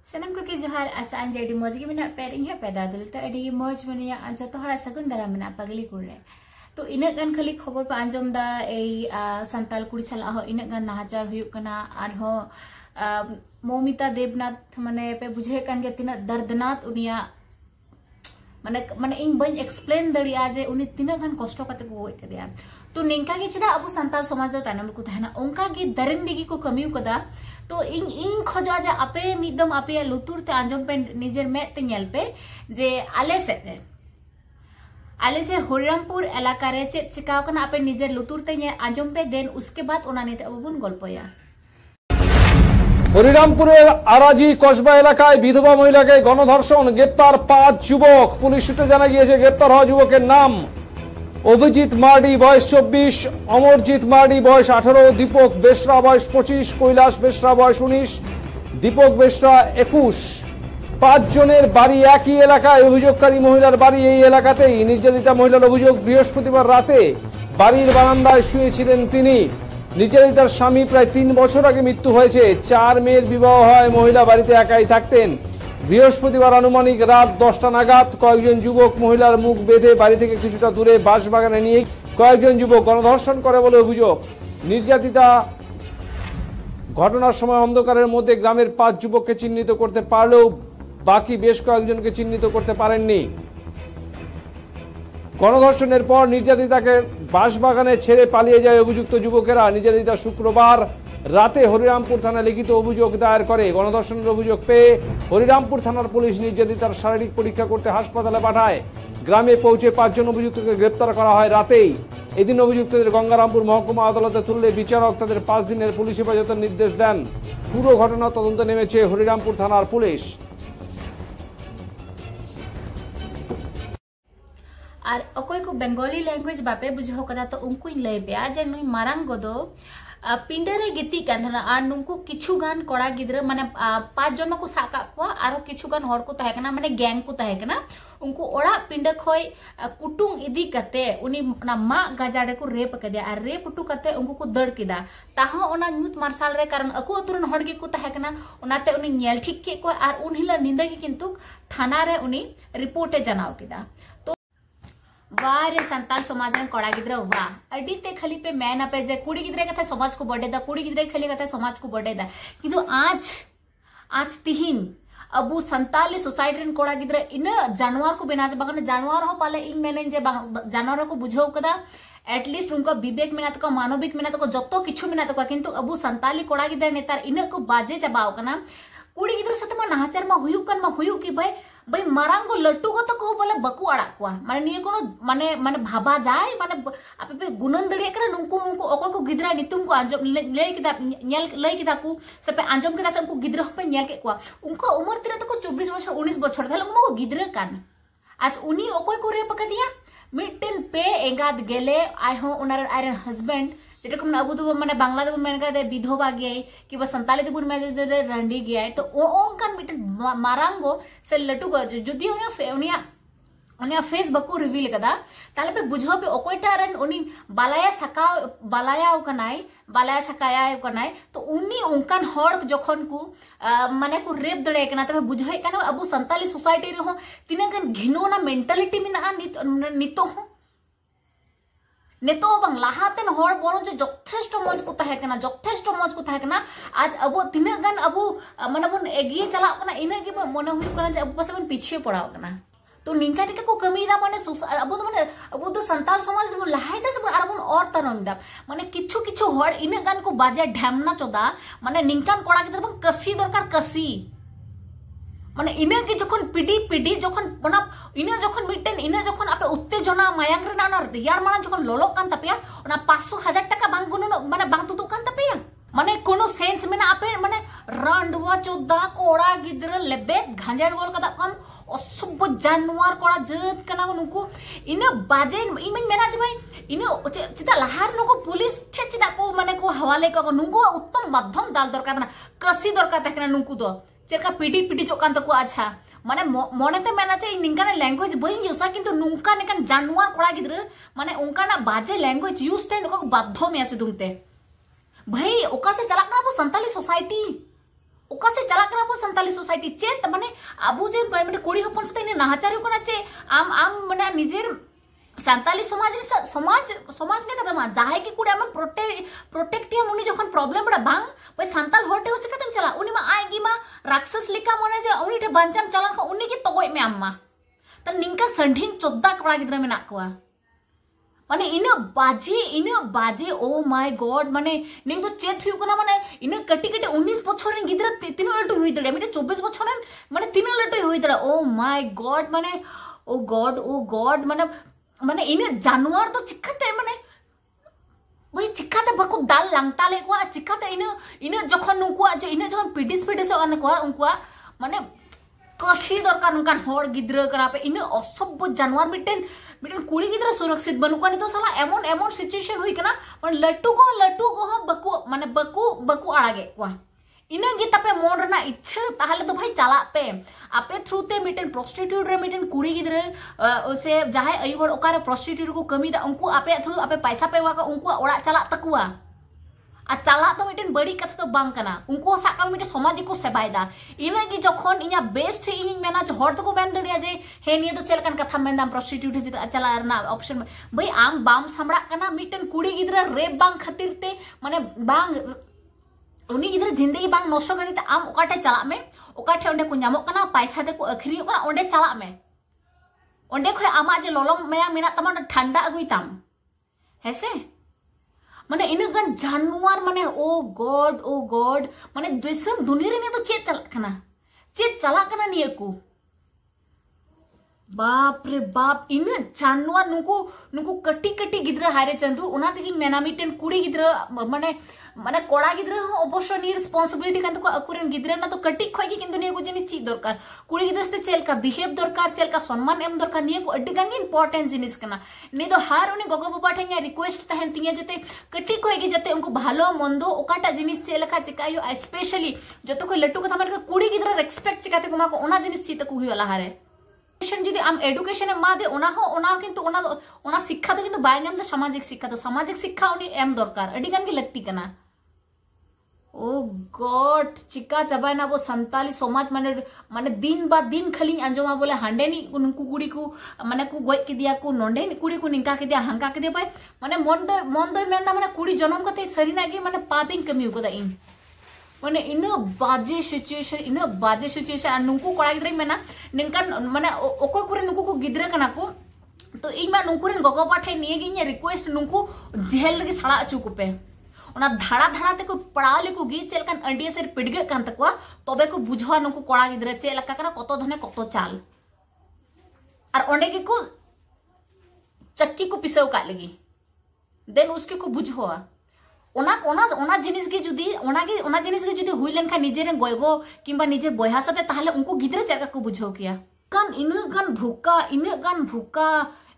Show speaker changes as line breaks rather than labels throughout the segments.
सनम को के जोहार आशा अंजे अडी मौज गे मेना पे इहे पे दादल त अडी मौज मनिया अंजा तो हरा सगुन दारा मेना पगली कुड़े तो इना गान खाली खबर पे आंजम दा ए संताल कुड़ी चला हो इना गान नाहाचार हुयुक कना आर हो मौमिता देवनाथ माने पे बुझे कान गे तिना दर्दनाक उनिया माने माने इन बन एक्सप्लेन दड़िया जे उनी तिना गान कष्ट कते को होय कदिया तो निंका गे चदा अब संताल समाज दो तानम को थाना उनका गे दरन दिगी को कमिउ कदा तो इन खोजा जे आपे मिदम आपे लुतुर ते आंजम पे निजेर में ते नेल पे जे आले से हरिरामपुर एलाका रे चेक चिकाव कना आपे निजेर लुतुर ते आंजम पे देन उसके बाद ओना नेते अब बुन गल्पया।
हरिरामपुरेर आराजी कस्बा एलाकाय विधवा महिलाके गणधर्षण ग्रेप्तार 5 যুবক पुलिस सूत्रे जाना गिয়েছে গ্রেপ্তার হওয়া যুবকের নাম অভিজিৎ মার্ডি বয়স 24, অমরজিৎ মার্ডি বয়স 18, দীপক বেশরা বয়স 25, কৈলাস বেশরা বয়স 19, দীপক বেশরা 21। 5 জনের বাড়ি একই এলাকায়। অভিযোগকারী মহিলার বাড়ি এই এলাকাতেই। নির্যাতিতা মহিলার অভিযোগ বৃহস্পতিবার রাতে বাড়ির বারান্দায় শুয়েছিলেন তিনি। নির্যাতিতার স্বামী প্রায় 3 বছর আগে মৃত্যু হয়েছে। 4 মেয়ের বিবাহ হয়। মহিলা বাড়িতে একাই থাকতেন। বৃহস্পতিবার আনুমানিক রাত 10টা নাগাদ কয়েকজন যুবক মহিলার মুখ বেঁধে বাড়ি থেকে কিছুটা দূরে বাঁশবাগানে নিয়ে কয়েকজন যুবক গণধর্ষণ করে বলে অভিযোগ। নির্যাতিতা ঘটনার সময় অন্ধকারের মধ্যে গ্রামের 5 যুবককে চিহ্নিত করতে পারলেও বাকি বেশ কয়েকজনকে চিহ্নিত করতে পারেননি। গণধর্ষণের পর নির্যাতিতাকে বাঁশবাগানে ছেড়ে পালিয়ে যায় অভিযুক্ত যুবকেরা। নির্যাতিতা শুক্রবার রাতে হরিরামপুর থানায় লিখিত অভিযোগ দায়ের করে। গণধর্ষণের অভিযোগ পেয়ে হরিরামপুর থানার পুলিশ নির্যাতিতার শারীরিক পরীক্ষা করতে হাসপাতালে পাঠায়। গ্রামে পৌঁছে 5 জন অভিযুক্তকে গ্রেপ্তার করা হয় রাতেই। এদিন অভিযুক্তদের গঙ্গারামপুর মহকুমা আদালতে তুললে বিচারক তাদের 5 দিনের পুলিশ হেফাজতের নির্দেশ দেন। পুরো ঘটনা তদন্তে নেমেছে হরিরামপুর থানার পুলিশ।
और अकोय को बेंगोली लैंग्वेज बापे बुझो कदा तो उनको लय पे जे नुई मारांग गदो पिंडरे गिती कांधना और नुंकु किछु गान कोड़ा गिद्र माने 5 जन को साका को आरो किछु गान हर को तहेकना माने गैंग को तहेकना उनको ओड़ा पिंड खोय कुटुंग इदी कते उनी ना मा गाजाडे को रेप कदिया और रेप टू कते उनको को दड़ किदा ताहा ओना न्यूत मार्शल रे कारण अको अतुरन हड़ गे को तहेकना ओनाते उनी नेल ठीक के को और उनहिला निंदा की किंतु थाना रे उनी रिपोर्टे जनाव किदा। वारे संताल समाज में कड़ा गिद्रा वा अडी ते खाली पे मैं ना पे जे कुड़ी गिद्रे कथा समाज को बड़े दा कुड़ी गिद्रे खाली कथा समाज को बड़े दा किंतु आज तिहिन अबू संताली सोसाइटी रेन कड़ा गिद्रा इन जानवर को बेना जे बागन जानवर हो पाले इन मैंने जे जानवर को बुझाव कदा एटलिस्ट उनका विवेक मेना तक मानविक मेना तक जतो किछु मेना तक किंतु अबू संताली कड़ा गिद्रा नेतार इन को बाजे चबाव कना कुड़ी गिद्रा सते मा नाहाचार मा हुयु की भाई मारांग को लट्टू को तो को बोले बकु आड़ा को माने निये कोनो माने माने भाबा जाय माने आपे पे गुणन दड़िया करे नुंकु ओको को गिद्रा नितुम को आंजम लय किदा नेल लय किदा को से पे आंजम किदा से उनको गिद्रा पे नेल के को उनको उम्र तिरा तो को 24 बछर 19 बछर थाले उनको गिद्रा कान आज उनी ओको को रे पकदिया मिटन पे एंगाद गेले आय हो उनार आयरन हस्बैंड जेटा को अबू तो माने बांग्ला दो मेन का विधवा गए कि बस संताली दो में रंडी गया तो ओंकान मिटन मारांगो से लटू को जुदी उनिया फेस बको रिवील कदा ताले पे बुझो पे ओकोइटा रन उनी बालाया सकाया कनाय तो उनी ओंकान हड़ जखन को माने को रेप दड़े कना तबे बुझाई कना अबू संताली सोसाइटी रे हो तिना गन घिनोना मेंटालिटी मिना नितो हो नेतो बंग लाहातेन हर बरं जो जथेष्ट मज को तहेकना आज अब तिना गान अब माने बन एगिए चला कना इना के मने हुई कना जे अब बस बन पीछे पड़ाव कना तो निंका टिका को कमी दा माने अब तो संताल समाज दो लहाय दा से आर बन और तरंग दा माने किछु हर इना गान को बाजे ढेमना चोदा माने निंकान कोड़ा के बन कसी दरकार कसी माने इना की जखन पिडी जखन बना इना जखन मिटन इना जखन आपे उत्तेजना मायांग रे ना रियार माना जखन लोलो कान तपिया ओना 500,000 टाका बांग गुनो माने बांग तुतु कान तपिया माने कोनो सेंस में ना आपे माने रांडवा चोदा कोड़ा गिद्र लेबे घांजर गोल कदा कम असुब जानवर कोड़ा जत कना नुको इना बाजे इमें मेना जे भाई इना चिता लहार नुको पुलिस ठे चिता को माने को हवाले को नुको उत्तम माध्यम दाल दरकार ना कसी दरकार तकना नुको दो चेका पीडी चोकान तको अच्छा माने मोनेते मेना चे निंकाना लैंग्वेज बई यूसा किंतु नुंका नेकान जानवर कोड़ा गिद्र माने उनकाना बाजे लैंग्वेज यूज ते नुको बाध्य में से दुमते भाई ओका से चला कना संताली सोसाइटी ओका से चला करा ᱟᱵᱚ ᱥᱟᱱᱛᱟᱞᱤ ᱥᱳᱥᱟᱭᱴᱤ ᱪᱮᱫ ᱢᱟᱱᱮ ᱟᱵᱚ ᱡᱮ ᱢᱟᱱᱮ ᱠᱩᱲᱤ ᱦᱚᱯᱚᱱ ᱥᱟᱛᱮ ᱱᱟᱦᱟᱪᱟर ᱦᱩᱭᱩᱜ ᱠᱟᱱᱟ ᱪᱮ ᱟᱢ ᱢᱟᱱे ᱱᱤᱡᱮᱨ सान्ताली समाज ने कदम जहां की कुड़ी आम प्रोटेक्टिया उनी जखन प्रॉब्लम बड़ा बांग भाई सान्ताल हॉटे हो चिकातेम चला उनी मा आएगी मा राक्षस लिका मने जे उनी ठे बांचाम चलान को उनी की तगोय मे अम्मा त निंका संढिन 14 कड़ा गिद्रा मेना कोआ माने इन बाजे ओ माय गॉड माने निंग तो चेत हुई कना माने इन कटी 19 बछर रेन गिद्रा तीन लटू हुई दड़े मिटे 24 बछर रेन माने तीन लटू हुई दड़ा ओ माय गॉड माने ओ गॉड माने इन जानवर तो चिकाते माने वही चिकाते बको दाल लांगता ले को चिकाते इन जखन उनको जे इन जखन पीडिस अन को उनको माने कसी दरकार उनकान होड़ गिद्रा करा पे इन असभ्य जानवर मिटेन कुड़ी गिद्रा सुरक्षित बनू को तो साला एमन सिचुएशन हुई कना माने लट्टू को बको माने बको आड़ागे को इना गे तापे मन रना इच्छा ताहले तो भाई चला पे आपे थ्रू ते मिटेन प्रोस्टिट्यूट रे मिटेन कुड़ी गिद्रा से जहां अयु हर ओकारे प्रोस्टिट्यूट को कमी दा उनको आपे थ्रू आपे पैसा पे वाका उनको ओड़ा चला तकुआ आ चला तो मिटेन बड़ी कथा तो बांग कना उनको साका मिटे समाज को सेबायदा इना गे जखन इया बेस्ट इन मेना हर तो को मेन दड़िया जे हे निये तो चेलकान कथा मेनदाम प्रोस्टिट्यूट जे चला रना ऑप्शन भाई आम बाम सामड़ा कना मिटेन कुड़ी गिद्रा रेप बांग खातिर ते माने बांग उनी गिद्रा जिंदगी बांग नष्ट करते आम ओकाटे चला में ओकाटे ओंडे को नामो कना पैसा दे को अखरी कना ओंडे चला में ओंडे खय आमा जे लोलंग मया मेना तमा ठंडा अगुई ताम हेसे माने इन गन जानवर माने ओ गॉड माने दिसम दुनिया रे ने तो चेत चला कना निये को बाप रे बाप इन जानवर नुकु कटी गिद्रा हारे चंदू उना तकी मेना मिटेन कुड़ी गिद्रा माने कोड़ा गिद्रा हो अवश्य नि रिस्पांसिबिलिटी कान तो अकुरेन गिद्रा ना तो कटी खय की किंतु निये को जिनिस ची दरकार कुड़ी गिद्रा से चेल का बिहेव दरकार चेल का सम्मान एम दरकार निये को अड्डी गान इंपोर्टेंट जिनिस कना नि तो हार उनी गोगो बाबा ठेंया रिक्वेस्ट तहन तिया जते कटी खय की जते उनको भालो मंदो ओकाटा जिनिस चेलका चिकायो स्पेशली जतो को लट्टू कथा माने कुड़ी गिद्रा रेस्पेक्ट चिकाते को मा को ओना जिनिस ची तको हुइला हारे जुदी आम एडुकेशन मा दे ओना किंतु ओना शिक्षा तो किंतु बाय नाम सामाजिक शिक्षा उनी एम दरकार अडी गान की लगती कना ओ गॉड चिका चाबायना वो संताली समाज माने दिन बा दिन खाली आंजमा बोले हांडे नी उनको कुड़ी को माने को गय के दिया को नोंडे नी कुड़ी को निका के दिया हांका के दिया भाई माने मन दो मेना माने कुड़ी जन्म कते सरीना के माने पापिंग कमी को दा इन माने इन बाजे सिचुएशन नुको कोड़ा गिद्रा मेना निंकान माने ओको कुरे नुको को गिद्रा कना को तो इन मा नुको रेन गगो पाठे निये गिnya रिक्वेस्ट नुको जेल रे सड़ा अचु को पे ओना धाड़ा ते को पड़ा ले को गी चेलकान अंडिया से पिडगे कान तकवा तबे को बुझवा नुको कोड़ा गिद्रा चेलका कना कतो धने कतो चाल और ओंडे के को चक्की को पिसव का लगी देन उसके को बुझवा ओना जिनिस के जुदी हुई लेनखा निजे रे गयगो किंबा निजे बयहा साथे ताहले उनको गिद्रा चेलका को बुझाव किया कान इन गान भूका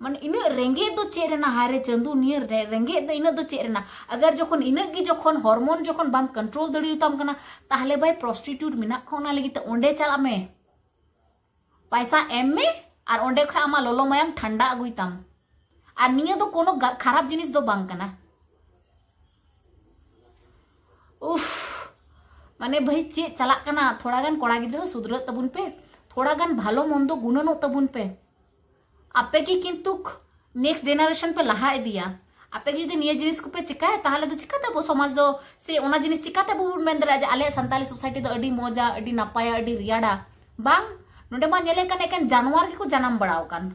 माने इन रेंगे दो चेरेना हारे चंदू नियर रेंगे दो इन दो चेरेना अगर जखन इन गी जखन हार्मोन जखन बाम कंट्रोल दड़ी तम कना ताहले भाई प्रोस्टिट्यूट मिना खोना लगी त ओंडे चला में पैसा एम में और ओंडे ख आमा लोलो मायाम ठंडा अगुई तम और निया तो कोनो खराब जिनिस दो बांग कना उफ माने भाई चे चला कना थोड़ा गान कोड़ा गिद्रा सुधर तबुन पे थोड़ा गान भालो मंदो गुणनो तबुन पे आपे की किंतु नेक्स्ट जेनरेशन पे लहा दिया आपे की जुदी निये जिनिस को पे चिकाय ताहले दो चिकाते बो समाज दो से ओना जिनिस चिकाते बो मेन दरा जे आले संताली सोसाइटी दो अडी मोजा अडी नापाया अडी रियाडा बांग नोडे मा नेले कने एकेन जानवर की को जन्म बड़ाव कान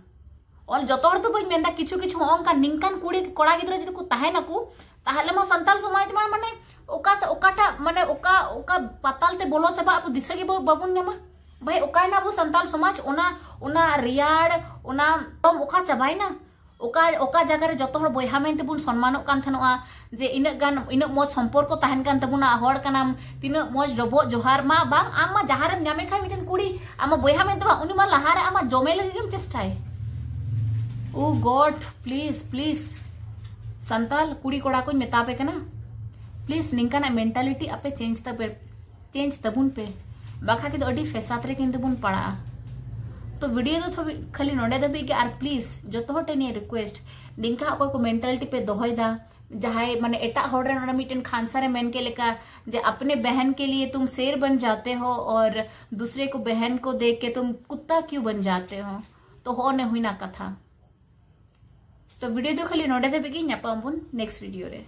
और जतो हर तो बई मेंदा किछु ओंका निंकान कुड़ी कोड़ा गिद्रा जुदी को ताहे नकु ताहले मा संताल समाज मा माने ओकाटा माने ओका पाताल ते बोलो चबा अब दिशा के बाबुन नेमा भाई ओका ना वो संताल समाज ओना रियाड़ ओना तम ओका चबाई ना ओका जगह रे जतो हर बयहा मेनते बुन सम्मानक कान थनोआ जे इन मोज संपर्क ताहन कान तबुना हड़ कानाम तीन मोज डबो जोहार मा बांग आम मा जहार नामे खाई मिटन कुड़ी आम बयहा मेनते बा उनी मा लहारे आम जमे लगिम चेष्टाय ओ गॉड प्लीज संताल कुड़ी कोड़ा को मेतापे कना प्लीज निंकाना मेंटालिटी आपे चेंज तबुन पे बाखा के तो अडी फेसात रे किंतु बुन पड़ा तो वीडियो तो खाली नोडे दबी के आर प्लीज जतो हटे ने रिक्वेस्ट निंका को मेंटालिटी पे दोहयदा जहाय माने एटा हड़ रे मिटन खानसा रे मेन के लेका जे अपने बहन के लिए तुम शेर बन जाते हो और दूसरे को बहन को देख के तुम कुत्ता क्यों बन जाते हो। तो हो ने हुई ना कथा। तो वीडियो दो खाली नोडे दे बेगी ᱧᱟᱯᱟᱢ ᱵᱚᱱ नेक्स्ट वीडियो रे।